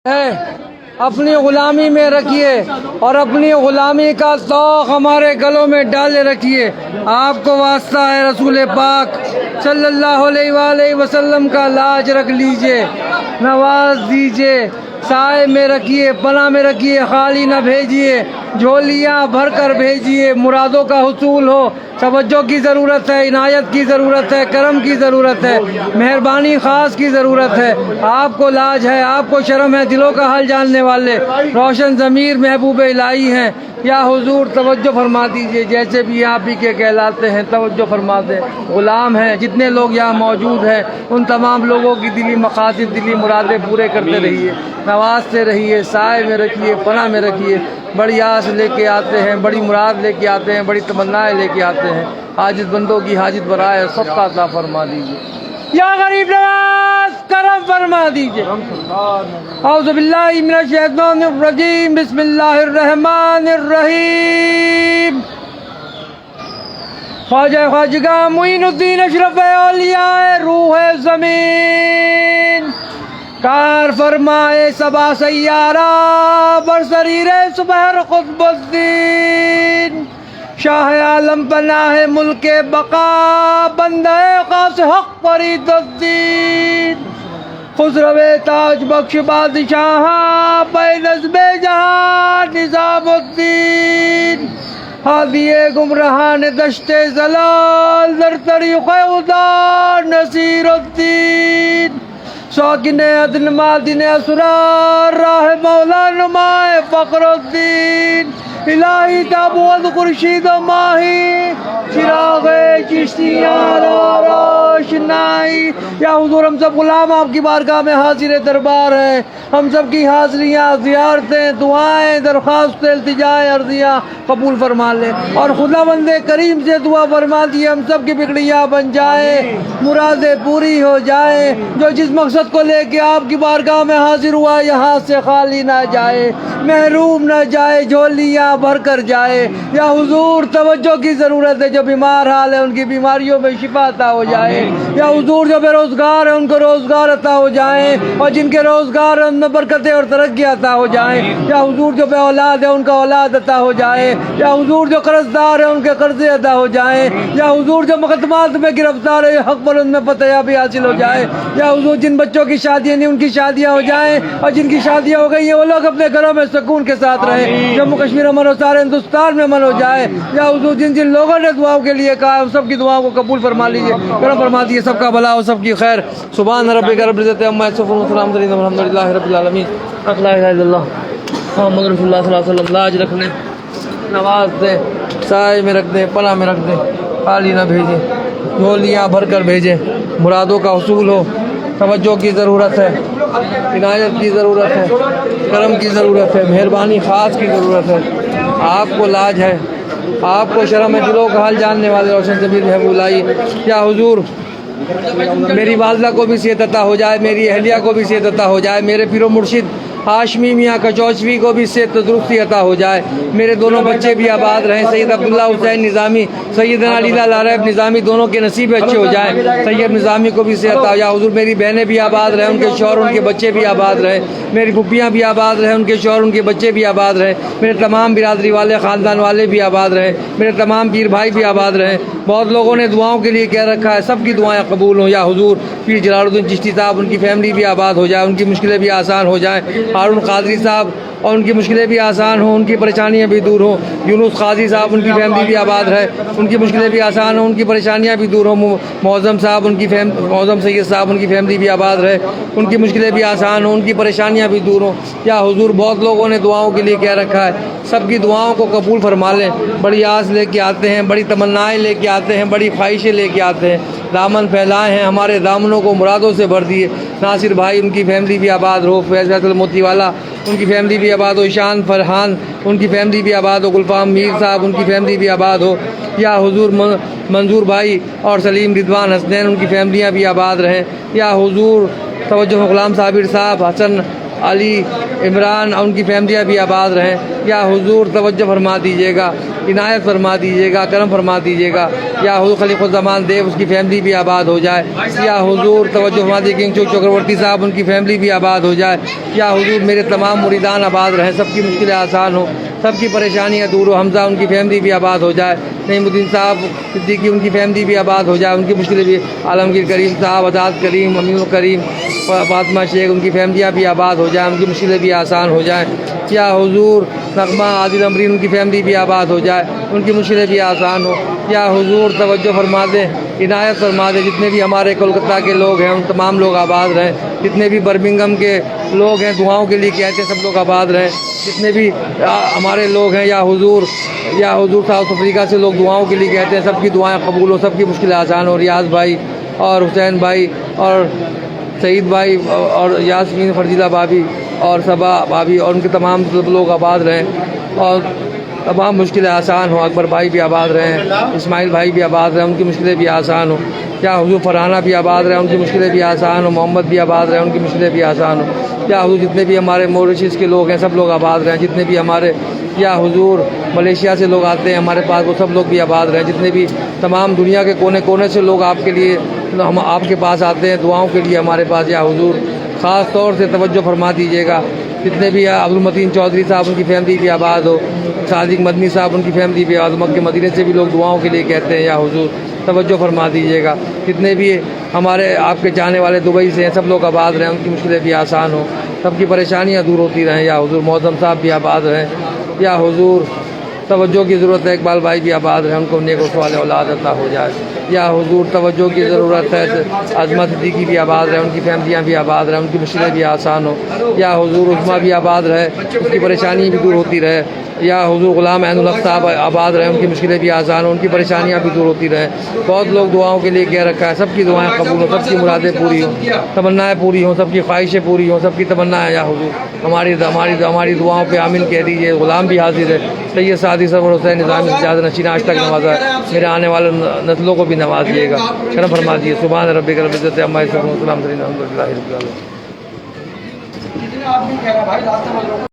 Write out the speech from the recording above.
ہے اپنی غلامی میں رکھیے اور اپنی غلامی کا طوق ہمارے گلوں میں ڈالے رکھیے۔ آپ کو واسطہ ہے رسول پاک صلی اللہ علیہ وآلہ وسلم کا لاج رکھ لیجئے، نواز دیجئے، سائے میں رکھیے، پناہ میں رکھیے، خالی نہ بھیجیے، جھولیاں بھر کر بھیجیے، مرادوں کا حصول ہو۔ توجہ کی ضرورت ہے، عنایت کی ضرورت ہے، کرم کی ضرورت ہے، مہربانی خاص کی ضرورت ہے۔ آپ کو لاج ہے، آپ کو شرم ہے، دلوں کا حال جاننے والے روشن ضمیر محبوب الہی ہیں۔ یا حضور توجہ فرما دیجئے، جیسے بھی آپ ہی کے کہلاتے ہیں توجہ فرما دیں۔ غلام ہیں جتنے لوگ یہاں موجود ہیں، ان تمام لوگوں کی دلی مقاصد، دلی مرادیں پورے کرتے رہیے، نوازتے رہیے، سائے میں رکھیے، پناہ میں رکھیے۔ بڑی آس لے کے آتے ہیں، بڑی مراد لے کے آتے ہیں، بڑی تمنائیں لے کے آتے ہیں۔ عاجز بندوں کی حاجت برائے سب کا عطا فرما دیجیے، یا غریب نواز کرم فرما دیجیے۔ اعوذ باللہ من الشیطان الرجیم، بسم اللہ الرحمن الرحیم۔ خواجہ خواجگاہ معین الدین اشرف اولیاء روح زمین، کار فرمائے سبا سیارہ برسریر سپہر قطب الدین، شاہ عالم پناہ ملک بقا، بندہ خاص حق فرید الدین، خسرو تاج بخش بادشاہ، بے نظم جہاں نظام الدین، ہادی گمراہان دشت زلال، در طریق خدا نصیر الدین، ساکن عدن مادن اسرار، راہ مولا نمائے فخر الدین، الہی تابوت خورشید و ماہی، چراغ چشتیاں روشنائی۔ یا حضور ہم سب غلام آپ کی بارگاہ میں حاضر دربار ہیں، ہم سب کی حاضریاں، زیارتیں، دعائیں، درخواست، التجائے، عرضیاں قبول فرما لیں، اور خدا بند کریم سے دعا فرما دیے ہم سب کی بگڑیاں بن جائیں، مرادیں پوری ہو جائیں۔ جو جس مقصد کو لے کے آپ کی بارگاہ میں حاضر ہوا یہاں سے خالی نہ جائے، محروم نہ جائے، جھولیاں بھر کر جائے۔ یا حضور توجہ کی ضرورت ہے، جو بیمار حال ہے ان کی بیماریوں میں شفا عطا ہو جائے۔ یا حضور جو بے روزگار ہے ان کو روزگار عطا ہو جائیں، اور جن کے روزگار ہیں ان میں برکتیں اور ترقی عطا ہو جائیں۔ یا حضور جو بے اولاد ہے ان کا اولاد عطا ہو جائے۔ یا حضور جو قرض دار ہے ان کے قرضے ادا ہو جائیں۔ یا حضور جو مقدمات میں گرفتار ہے حق پر ان میں فتح بھی حاصل ہو جائے۔ یا حضور جن بچوں کی شادیاں نہیں ان کی شادیاں ہو جائیں، اور جن کی شادیاں ہو گئی ہیں وہ لوگ اپنے گھروں میں سکون کے ساتھ رہیں، جموں کشمیر امن اور سارے ہندوستان میں امن ہو جائے۔ یا حضور جن جن لوگوں نے دعاؤں کے لیے کہا ہے ان سب کی دعاؤں کو قبول فرما لیجیے، کرم فرما دیجیے، سب کا بھلا ہو، سب کی خیر۔ سبحان ربک رب العزت عما یصفون وسلام علی الحمد للہ رب العالمین۔ لا الہ الا اللہ محمد رسول اللہ صلی اللہ علیہ وسلم۔ لاج رکھ لیں، نواز دیں، سائے میں رکھ دیں، پناہ میں رکھ دیں، خالی نہ بھیجیں، جھولیاں بھر کر بھیجیں، مرادوں کا حصول ہو۔ توجہ کی ضرورت ہے، عنایت کی ضرورت ہے، کرم کی ضرورت ہے، مہربانی خاص کی ضرورت ہے۔ آپ کو لاج ہے، آپ کو شرم ہے، دلوں کا حال جاننے والے روشن ضمیر محبوب الہی۔ یا حضور میری والدہ کو بھی صحت عطا ہو جائے، میری اہلیہ کو بھی صحت عطا ہو جائے، میرے پیر و مرشد ہاشمی میاں کچوچوی کو بھی صحت درستی عطا ہو جائے، میرے دونوں بچے بھی آباد رہیں، سید عبداللہ حسین نظامی، سیدنا لیلا لاریب نظامی، دونوں کے نصیب اچھے ہو جائیں، سید نظامی کو بھی صحت عطا ہو۔ یا حضور میری بہنیں بھی آباد رہیں، ان کے شوہر ان کے بچے بھی آباد رہیں، میری پھپھیاں بھی آباد رہیں، ان کے شوہر ان کے بچے بھی آباد رہیں، میرے تمام برادری والے خاندان والے بھی آباد رہیں، میرے تمام پیر بھائی بھی آباد رہیں۔ بہت لوگوں نے دعاؤں کے لیے کہہ رکھا ہے، سب کی دعائیں قبول ہوں۔ یا حضور پیر جلال الدین چشتی صاحب، ان کی فیملی بھی آباد ہو جائے، ان کی مشکلیں بھی آسان ہو جائیں۔ ہارون قادری صاحب اور ان کی مشکلیں بھی آسان ہوں، ان کی پریشانیاں بھی دور ہوں۔ یونس قاضی صاحب، ان کی فیملی بھی آباد رہے، ان کی مشکلیں بھی آسان ہوں، ان کی پریشانیاں بھی دور ہوں۔ معظم صاحب، ان کی معظم سید صاحب، ان کی فیملی بھی آباد رہے، ان کی مشکلیں بھی آسان ہوں، ان کی پریشانیاں بھی دور ہوں۔ یا حضور بہت لوگوں نے دعاؤں کے لیے کہہ رکھا ہے، سب کی دعاؤں کو قبول فرما لیں۔ بڑی آس لے کے آتے ہیں، بڑی تمنائیں لے کے آتے ہیں، بڑی خواہشیں لے کے آتے ہیں۔ دامن پھیلائے ہیں، ہمارے دامنوں کو مرادوں سے بھر دیے۔ ناصر بھائی، ان کی فیملی بھی آباد ہو، فیض موتی والا، ان کی فیملی بھی آباد ہو، شان فرحان، ان کی فیملی بھی آباد ہو، گلفام میر صاحب، ان کی فیملی بھی آباد ہو۔ یا حضور منظور بھائی اور سلیم رضوان حسنین، ان کی فیملیاں بھی آباد رہیں۔ یا حضور توجہ غلام صابر صاحب، حسن علی عمران اور ان کی فیملیاں بھی آباد رہیں. یا حضور توجہ فرما دیجیے گا, عنایت فرما دیجیے گا, کرم فرما دیجیے گا. یا حضور خلیق الزمان دیو اس کی فیملی بھی آباد ہو جائے. یا حضور توجہ فرما دیجیے کنگ چوک چکرورتی صاحب ان کی فیملی بھی آباد ہو جائے. یا حضور میرے تمام مریدان آباد رہیں, سب کی مشکلیں آسان ہوں, سب کی پریشانیاں دور ہو. حمزہ ان کی فیملی بھی آباد ہو جائے. نعیم الدین صاحب صدیقی ان کی فیملی بھی آباد ہو جائے, ان کی مشکلیں بھی. عالمگیر کریم صاحب, آزاد کریم, امین الکریم, فاطمہ شیخ ان کی فیملیاں بھی آباد ہو جائیں, ان کی مشکلیں بھی آسان ہو جائیں. یا حضور نغمہ عادل امرین ان کی فیملی بھی آباد ہو جائے, ان کی مشکلیں بھی آسان ہو. یا حضور توجہ فرما دیں, عنایت فرما دیں. جتنے بھی ہمارے کولکتہ کے لوگ ہیں ان تمام لوگ آباد رہیں. جتنے بھی برمنگم کے لوگ ہیں دعاؤں کے لیے کہتے ہیں, سب لوگ آباد رہیں. جتنے بھی ہمارے لوگ ہیں یا حضور ساؤتھ افریقہ سے لوگ دعاؤں کے لیے کہتے ہیں, سب کی دعائیں قبول ہو, سب کی مشکلیں آسان ہو. ریاض بھائی اور حسین بھائی اور سعید بھائی اور یاسمین فرزیلہ بھابھی اور صبا بھابھی اور ان کے تمام لوگ آباد رہیں اور تمام مشکلیں آسان ہوں. اکبر بھائی بھی آباد رہیں, اسماعیل بھائی بھی آباد رہیں, ان کی مشکلیں بھی آسان ہوں. یا حضور فرحانہ بھی آباد رہیں, ان کی مشکلیں بھی آسان ہوں. محمد بھی آباد رہیں, ان کی مشکلیں بھی آسان ہوں. یا حضور جتنے بھی ہمارے موریشیس کے لوگ ہیں سب لوگ آباد رہیں. جتنے بھی ہمارے یا حضور ملیشیا سے لوگ آتے ہیں ہمارے پاس, وہ سب لوگ بھی آباد رہیں. جتنے بھی تمام دنیا کے کونے کونے سے لوگ آپ کے لیے ہم آپ کے پاس آتے ہیں دعاؤں کے لیے ہمارے پاس. یا حضور خاص طور سے توجہ فرما دیجیے گا. جتنے بھی عبدالمتین چودھری صاحب ان کی فیملی بھی آباد ہو, صادق مدنی صاحب ان کی فیملی بھی آباد. مکہ مدینے سے بھی لوگ دعاؤں کے لیے کہتے ہیں. یا حضور توجہ فرما دیجیے گا. جتنے بھی ہمارے آپ کے جانے والے دبئی سے ہیں سب لوگ آباد رہیں, ان کی مشکلیں بھی آسان ہوں, سب کی پریشانیاں دور ہوتی رہیں. یا حضور معظم صاحب بھی آباد رہیں. یا حضور توجہ کی ضرورت ہے, اقبال بھائی بھی آباد رہیں, ان کو نیک و صالح اولاد عطا ہو جائے. یا حضور توجہ کی ضرورت ہے, عظمت صدیقی بھی آباد رہے, ان کی فیملیاں بھی آباد رہیں, ان کی مشکلیں بھی آسان ہو. یا حضور عثمہ بھی آباد رہے, اس کی پریشانی بھی دور ہوتی رہے. یا حضور غلام عین الحق صاحب آباد رہیں, ان کی مشکلیں بھی آسان ہوں, ان کی پریشانیاں بھی دور ہوتی رہیں. بہت لوگ دعاؤں کے لیے کہہ رکھا ہے, سب کی دعائیں قبول ہوں, سب کی مرادیں پوری ہوں, تمنائیں پوری ہوں, سب کی خواہشیں پوری ہوں, سب کی تمنا ہے. یا حضور ہماری دعاؤں پہ آمین کہہ دیجیے. غلام بھی حاضر ہے, سید سعدی سرور حسین نظامی زیادہ نشین آج تک نوازا ہے, میرے آنے والے نسلوں کو بھی نوازیے گا, کرم فرما دیجیے. سبحان ربک رب العزت عما یصفون, السلام علیکم.